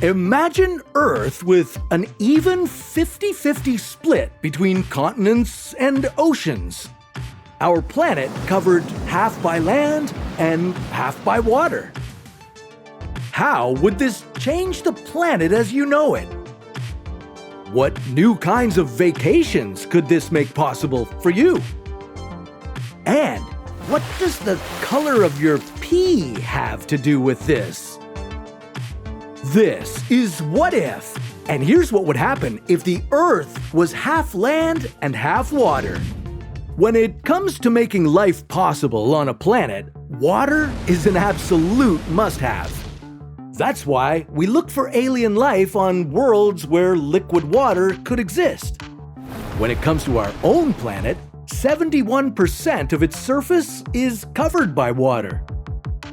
Imagine Earth with an even 50-50 split between continents and oceans. Our planet covered half by land and half by water. How would this change the planet as you know it? What new kinds of vacations could this make possible for you? And what does the color of your pee have to do with this? This is What If, and here's what would happen if the Earth was half land and half water. When it comes to making life possible on a planet, water is an absolute must-have. That's why we look for alien life on worlds where liquid water could exist. When it comes to our own planet, 71% of its surface is covered by water.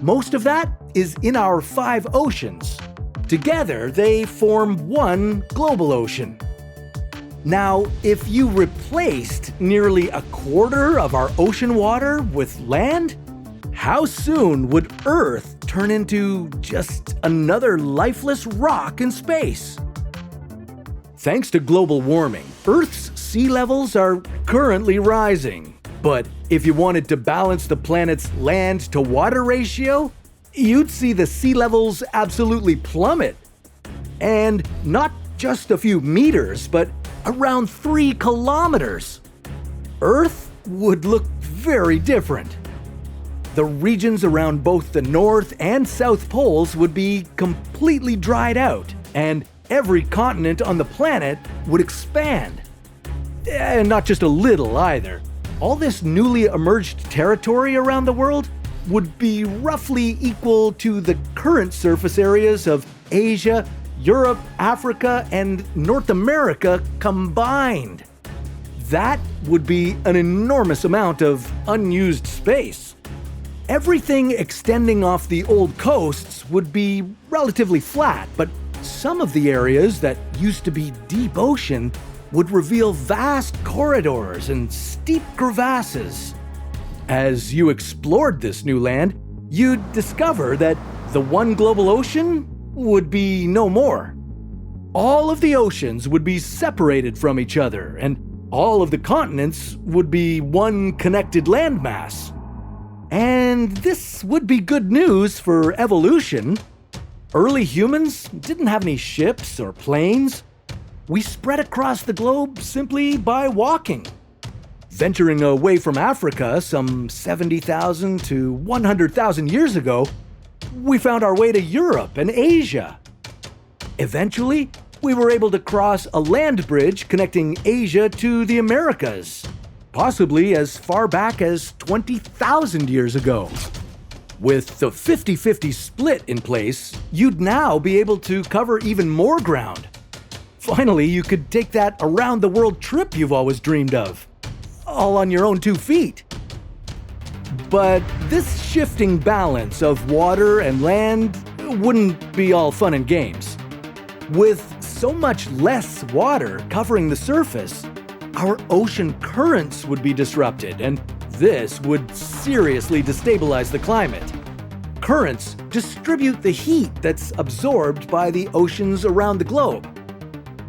Most of that is in our 5 oceans. Together, they form one global ocean. Now, if you replaced nearly a quarter of our ocean water with land, how soon would Earth turn into just another lifeless rock in space? Thanks to global warming, Earth's sea levels are currently rising. But if you wanted to balance the planet's land-to-water ratio, you'd see the sea levels absolutely plummet. And not just a few meters, but around 3 kilometers. Earth would look very different. The regions around both the North and South Poles would be completely dried out, and every continent on the planet would expand. And not just a little either. All this newly emerged territory around the world would be roughly equal to the current surface areas of Asia, Europe, Africa, and North America combined. That would be an enormous amount of unused space. Everything extending off the old coasts would be relatively flat, but some of the areas that used to be deep ocean would reveal vast corridors and steep crevasses. As you explored this new land, you'd discover that the one global ocean would be no more. All of the oceans would be separated from each other, and all of the continents would be one connected landmass. And this would be good news for evolution. Early humans didn't have any ships or planes. We spread across the globe simply by walking. Venturing away from Africa some 70,000 to 100,000 years ago, we found our way to Europe and Asia. Eventually, we were able to cross a land bridge connecting Asia to the Americas, possibly as far back as 20,000 years ago. With the 50-50 split in place, you'd now be able to cover even more ground. Finally, you could take that around-the-world trip you've always dreamed of, all on your own 2 feet. But this shifting balance of water and land wouldn't be all fun and games. With so much less water covering the surface, our ocean currents would be disrupted, and this would seriously destabilize the climate. Currents distribute the heat that's absorbed by the oceans around the globe.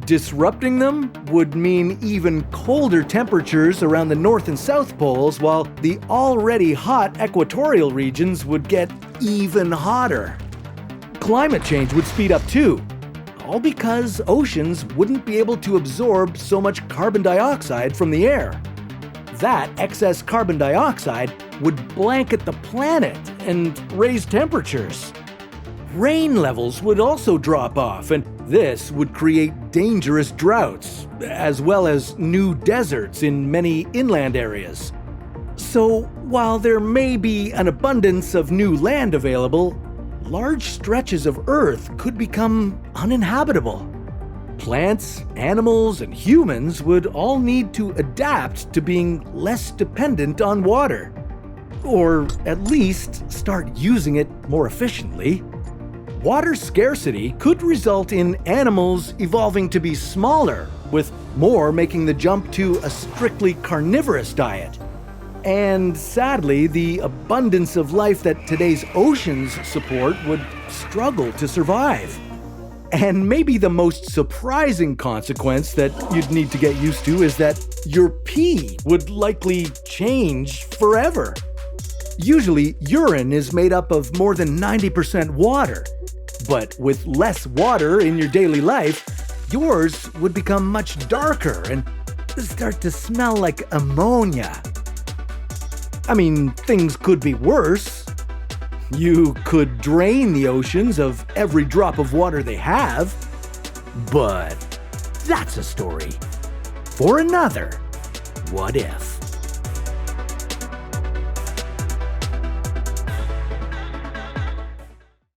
Disrupting them would mean even colder temperatures around the North and South Poles, while the already hot equatorial regions would get even hotter. Climate change would speed up too, all because oceans wouldn't be able to absorb so much carbon dioxide from the air. That excess carbon dioxide would blanket the planet and raise temperatures. Rain levels would also drop off, and this would create dangerous droughts, as well as new deserts in many inland areas. So, while there may be an abundance of new land available, large stretches of Earth could become uninhabitable. Plants, animals, and humans would all need to adapt to being less dependent on water, or at least start using it more efficiently. Water scarcity could result in animals evolving to be smaller, with more making the jump to a strictly carnivorous diet. And sadly, the abundance of life that today's oceans support would struggle to survive. And maybe the most surprising consequence that you'd need to get used to is that your pee would likely change forever. Usually, urine is made up of more than 90% water. But with less water in your daily life, yours would become much darker and start to smell like ammonia. I mean, things could be worse. You could drain the oceans of every drop of water they have. But that's a story for another What If.